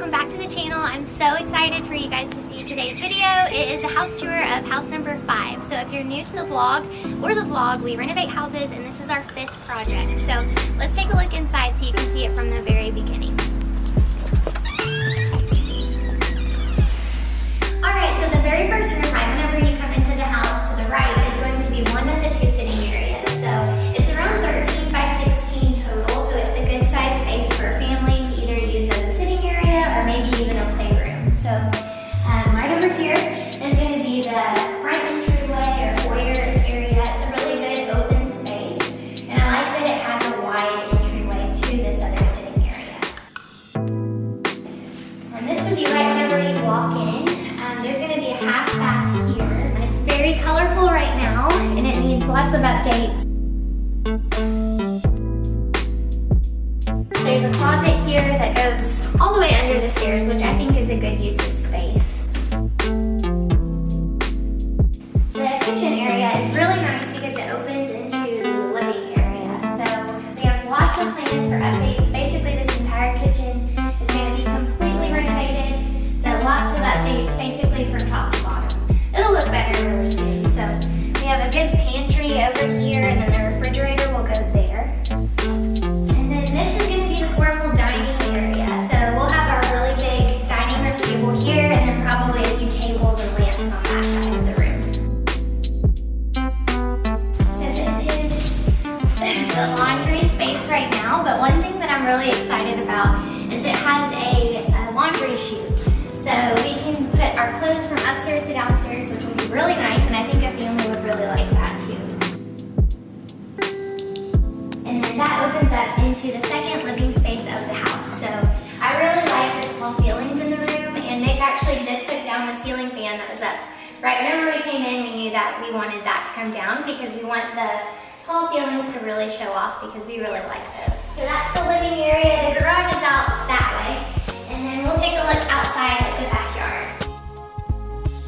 welcome back to the channel. I'm so excited for you guys to see today's video. It is a house tour of house number 5. So if you're new to the vlog or the vlog, we renovate houses and this is our 5th project. So let's take a look inside so you can see it from the very beginning. Alright, so the very first room, right whenever you come into the house to the right, is going to be one of the 2 sitting areas. So it's around 13 by 16 total, so it's a good size space for a family to either use as a sitting area or maybe even a playroom. So right over here is going to be the front entryway or foyer area. It's a really good open space, and I like that it has a wide entryway to this other sitting area. And this would be right whenever you walk in. There's going to be a half bath here. It's very colorful right now, and it needs lots of updates. There's a closet here that goes all the way under the stairs, which I think is a good use of space. The kitchen area is really nice because it opens into the living area. So we have lots of plans for updates. Basically, this entire kitchen is going to be completely renovated. So lots of updates, basically from top to bottom. It'll look better really soon. So we have a good pantry over here, and then the refrigerator will go there. And then this is going to be the formal dining area. So we'll have our really big dining room table here, and then probably a few tables and lamps on that side of the room. So this is the laundry space right now, but one thing that I'm really excited about is it has a laundry chute. So we can put our clothes from upstairs to downstairs, which will be really nice, and I think a family would really like that too. And then that opens up into the second living space of the house. So I really like the tall ceilings in the room, and Nick actually just took down the ceiling fan that was up. Right whenever we came in, we knew that we wanted that to come down because we want the tall ceilings to really show off because we really like those. So that's the living area. The garage is out that way. And then we'll take a look outside at the backyard.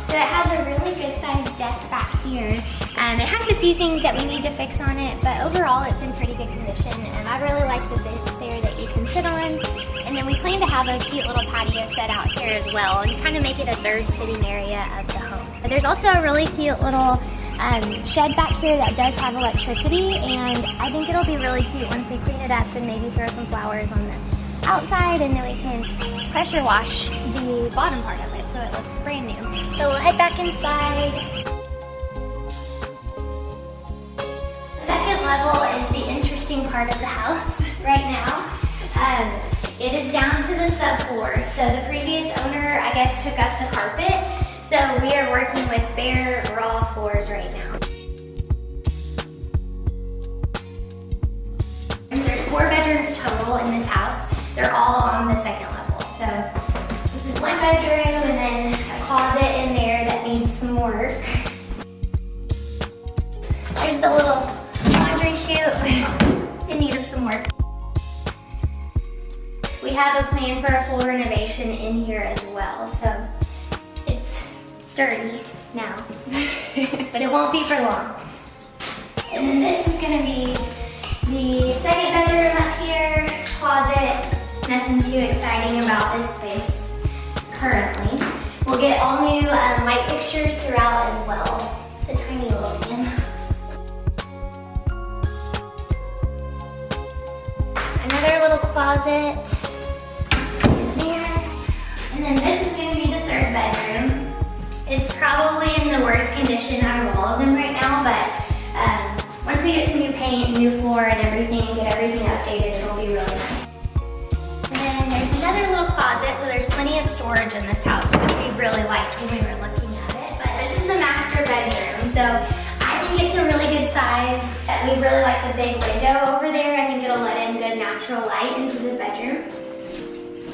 So it has a really good sized deck back here. It has a few things that we need to fix on it, but overall it's in pretty good condition. And I really like the bench there that you can sit on. And then we plan to have a cute little patio set out here as well and kind of make it a 3rd sitting area of the home. But there's also a really cute little shed back here that does have electricity, and I think it'll be really cute once we clean it up and maybe throw some flowers on the outside, and then we can pressure wash the bottom part of it so it looks brand new. So we'll head back inside. The second level is the interesting part of the house right now. It is down to the subfloor. So the previous owner, I guess, took up the carpet. So we are working with bare, raw floors right now. And there's 4 bedrooms total in this house. They're all on the 2nd level. So this is one bedroom, and then a closet in there that needs some work. There's the little laundry chute in need of some work. We have a plan for a full renovation in here as well. So it's dirty now, but it won't be for long. And then this is going to be the 2nd bedroom up here, closet. Nothing too exciting about this space currently. We'll get all new light fixtures throughout as well. It's a tiny little van. Another little closet in there. And then this is going to be the 3rd bedroom. It's probably in the worst condition out of all of them right now, but once we get some new paint, new floor and everything, and get everything updated, it'll be really nice. And then there's another little closet, so there's plenty of storage in this house, which we really liked when we were looking at it. But this is the master bedroom, so I think it's a really good size. We really like the big window over there. I think it'll let in good natural light into the bedroom.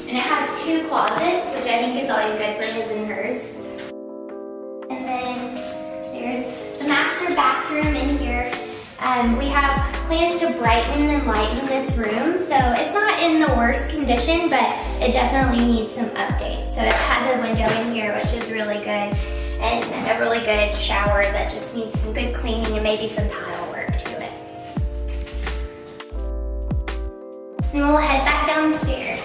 And it has 2 closets, which I think is always good for his and hers. And then there's the master bathroom in here. We have plans to brighten and lighten this room, so it's not in the worst condition, but it definitely needs some updates. So it has a window in here, which is really good, and a really good shower that just needs some good cleaning and maybe some tile work to it. And we'll head back downstairs.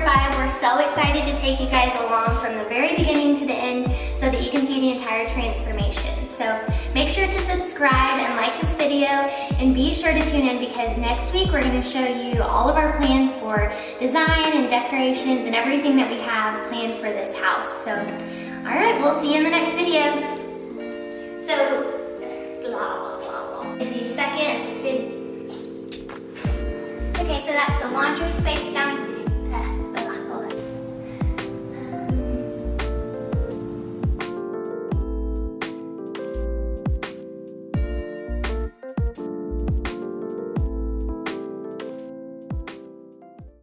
5. We're so excited to take you guys along from the very beginning to the end so that you can see the entire transformation. So make sure to subscribe and like this video, and be sure to tune in because next week we're going to show you all of our plans for design and decorations and everything that we have planned for this house. So, all right, we'll see you in the next video. So, blah, blah, blah, blah. The second, okay, so that's the laundry space down